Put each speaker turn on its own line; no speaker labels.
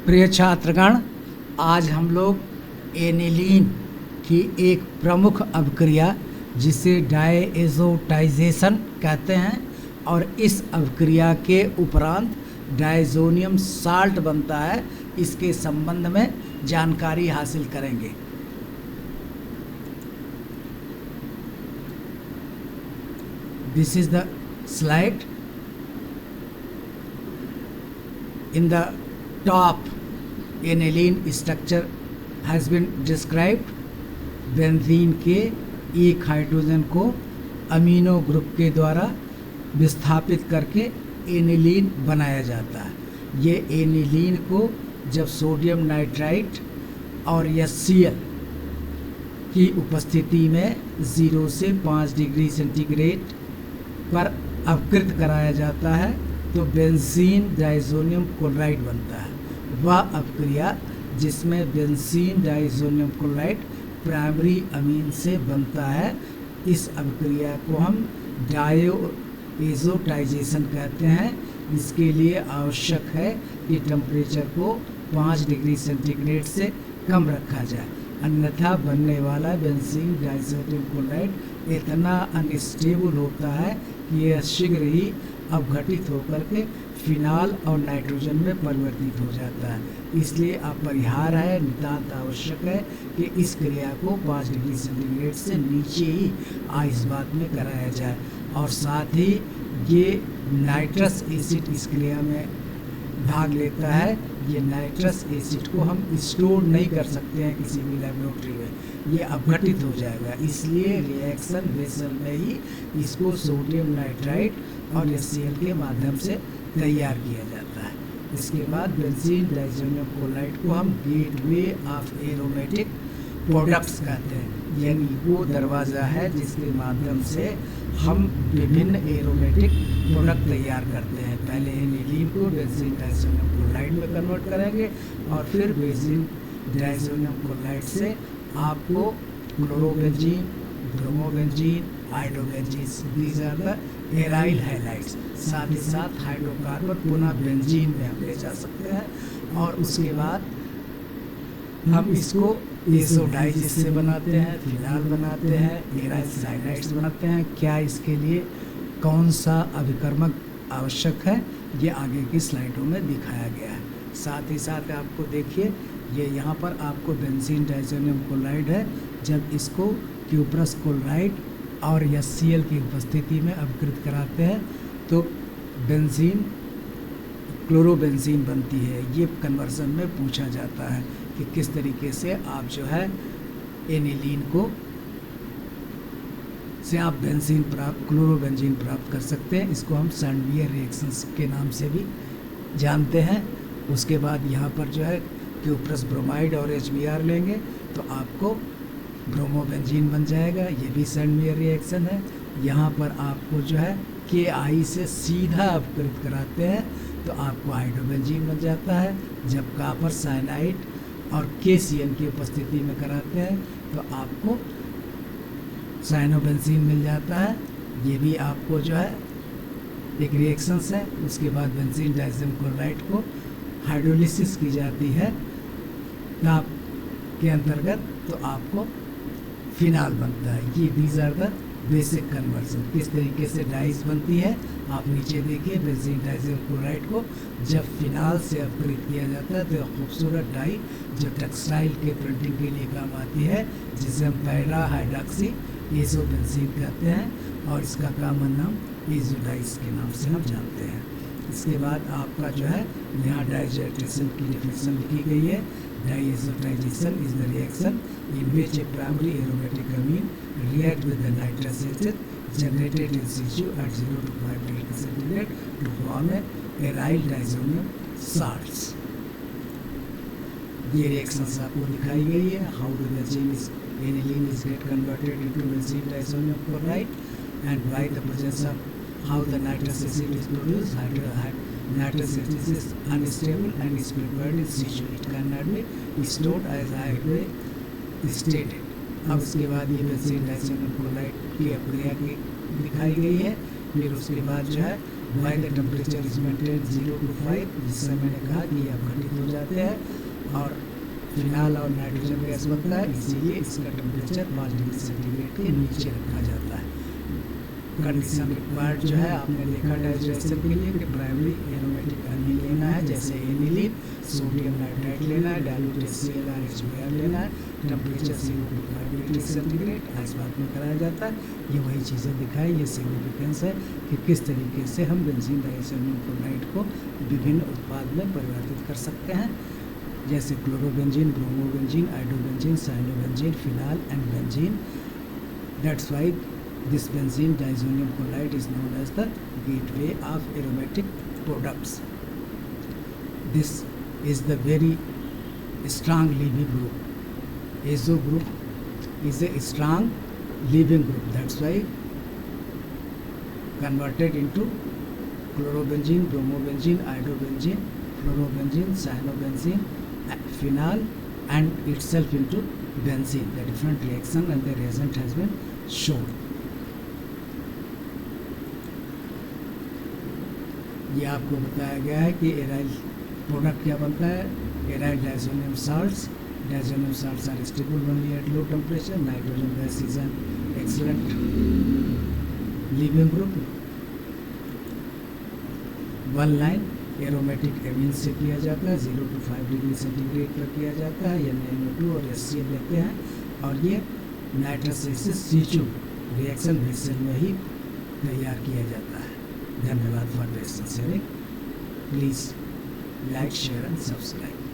प्रिय छात्रगण, आज हम लोग एनिलीन की एक प्रमुख अभिक्रिया जिसे डायएज़ोटाइजेशन कहते हैं और इस अभिक्रिया के उपरांत डायज़ोनियम साल्ट बनता है, इसके संबंध में जानकारी हासिल करेंगे। This is the slide. In the top, aniline structure has been described. Benzene के एक हाइड्रोजन को अमीनो ग्रुप के द्वारा विस्थापित करके एनिलीन बनाया जाता है। ये एनिलीन को जब सोडियम नाइट्राइट और HCl की उपस्थिति में 0 से 5 डिग्री सेंटीग्रेड पर अपकृत कराया जाता है तो बेंजीन डाइज़ोनियम क्लोराइड बनता है। वह अपक्रिया जिसमें benzene diazonium chloride primary amine से बनता है, इस अपक्रिया को हम डायएज़ोटाइजेशन कहते हैं। इसके लिए आवश्यक है कि टेम्परेचर को 5 डिग्री सेंटीग्रेड से कम रखा जाए, अन्यथा बनने वाला बेंजीन डाइज़ोनियम क्लोराइड इतना अनस्टेबल होता है कि यह शीघ्र ही अपघटित होकर के फिनाल और नाइट्रोजन में परिवर्तित हो जाता है। इसलिए अपरिहार्य है, नितांत आवश्यक है कि इस क्रिया को 5 डिग्री सेंटीग्रेड से नीचे ही आइसबात में कराया जाए। और साथ ही ये नाइट्रस एसिड इस क्रिया में भाग लेता है। ये नाइट्रस एसिड को हम स्टोर नहीं कर सकते हैं किसी भी लेबोरेटरी में, ये अपघटित हो जाएगा। इसलिए रिएक्शन वेसल में ही इसको सोडियम नाइट्राइट और HCl के माध्यम से तैयार किया जाता है। इसके बाद बेंजीन डाइज़ोनियम क्लोराइड को हम गेटवे ऑफ एरोमेटिक प्रोडक्ट्स कहते हैं, यानी वो दरवाज़ा है जिसके माध्यम से हम विभिन्न एरोमेटिक प्रोडक्ट तैयार करते हैं। पहले एनिलीन को बेंजीन डाइज़ोनियम क्लोराइड में कन्वर्ट करेंगे और फिर बेंजीन डाइज़ोनियम क्लोराइड से आपको chlorobenzene, bromobenzene, iodobenzene, these are the aryl halides. साथ ही साथ हाइड्रोकार्बन पुनः बेंजीन में हम ले जा सकते हैं और उसके बाद हम इसको एसोडाइज इससे बनाते हैं, फिनाल बनाते हैं, एराइल साइनाइड्स बनाते हैं। क्या इसके लिए कौन सा अभिकर्मक आवश्यक है, ये आगे की स्लाइडों में दिखाया गया है। साथ ही साथ आपको देखिए, ये यहाँ पर आपको बेंजीन डाइज़ोनियम क्लोराइड है। जब इसको क्यूप्रस क्लोराइड और HCl की उपस्थिति में अपकृत कराते हैं तो बेंजीन क्लोरोबेंजीन बनती है। ये कन्वर्जन में पूछा जाता है कि किस तरीके से आप जो है एनिलीन को से आप बेंजीन प्राप्त क्लोरोबेंजीन प्राप्त कर सकते हैं। इसको हम सैंडवियर रिएक्शंस के नाम से भी जानते हैं। उसके बाद यहाँ पर जो है क्यूप्रस ब्रोमाइड और HBr लेंगे तो आपको ब्रोमोबेंजीन बन जाएगा। ये भी सैंडवियर रिएक्शन है। यहाँ पर आपको जो है KI से सीधा अपकृत कराते हैं तो आपको हाइड्रोबेंजीन बन जाता है। जब कॉपर साइनाइड और KCN की उपस्थिति में कराते हैं तो आपको साइनोबेंजीन मिल जाता है। ये भी आपको जो है एक रिएक्शंस है। उसके बाद बेंजीन डाइज़ोनियम क्लोराइड को हाइड्रोलिसिस की जाती है ताप के अंतर्गत तो आपको फिनाल बनता है। ये these are the basic conversion. किस तरीके से डाइज बनती है आप नीचे देखिए। बेंजीन डाइज़ोनियम क्लोराइड को जब फिनाल से अपकृत किया जाता है तो खूबसूरत डाई जो टेक्सटाइल के प्रिंटिंग के लिए काम आती है, जिसे हम पैरा हाइड्रॉक्सी एज़ोबेंजीन कहते हैं और इसका कॉमन नाम एज़ोडाइज के नाम से हम जानते हैं। इसके बाद आपका जो है यहाँ डाइजेटेशन की डेफिनेशन लिखी गई है। Diazotisation is the reaction in which a primary aromatic amine react with the nitrous acid generated in situ at 0 to 5 degree centigrade to form a aryl diazonium salts. ये रिएक्शंस आपको दिखाई गई है। How do the genes aniline is get converted into benzene diazonium chloride and by the presence of how the nitrous acid is produced. Nitrous acid is unstable and is prepared in situ. It cannot be stored as I stated. अब उसके बाद ये benzene diazonium chloride की अभिक्रिया की दिखाई गई है। फिर उसके बाद जो है why the temperature is maintain 0 to 5, जिससे मैंने कहा कि ये अपघटित हो जाते हैं और फिनाल और नाइट्रोजन गैस बनता है, इसीलिए इसका टेम्परेचर 5 डिग्री सेंटीग्रेड के नीचे रखा जाता है। कंडीशन रिक्वायर्ड जो है आपने देखा डाइजेशन के लिए कि प्राइमरी एरोमेटिक अनिल लेना है, जैसे एनिलीन, सोडियम नाइट्राइट लेना है, डाइल्यूटेड HCl HBr लेना है, टेम्परेचर 0 to 5 डिग्री सेंटीग्रेड आइसबाथ में कराया जाता है। ये वही चीज़ें दिखाई, ये सिग्निफिकेंस है कि किस तरीके से हम बेंजीन डाइसोनियम क्लोराइड को विभिन्न उत्पाद में परिवर्तित कर सकते हैं, जैसे chlorobenzene, bromobenzene, iodobenzene, cyanobenzene, phenol and benzene. That's why this benzene diazonium chloride is known as the gateway of aromatic products. This is the very strong leaving group. Azo group is a strong leaving group. That's why converted into chlorobenzene, bromobenzene, iodobenzene, fluorobenzene, cyanobenzene, phenol, and itself into benzene. The different reaction and the reagent has been shown. ये आपको बताया गया है कि aryl product क्या बनता है। Aryl diazonium salts are stable only at low temperature. Nitrogen gas is an excellent leaving group. One line aromatic amine से किया जाता है, 0 to 5 डिग्री सेंटीग्रेड पर किया जाता है। ये NO2 और HCl लेते हैं और ये nitrous acid C2 reaction vessel में ही तैयार किया जाता है। धन्यवाद for patience. Please like, share and subscribe.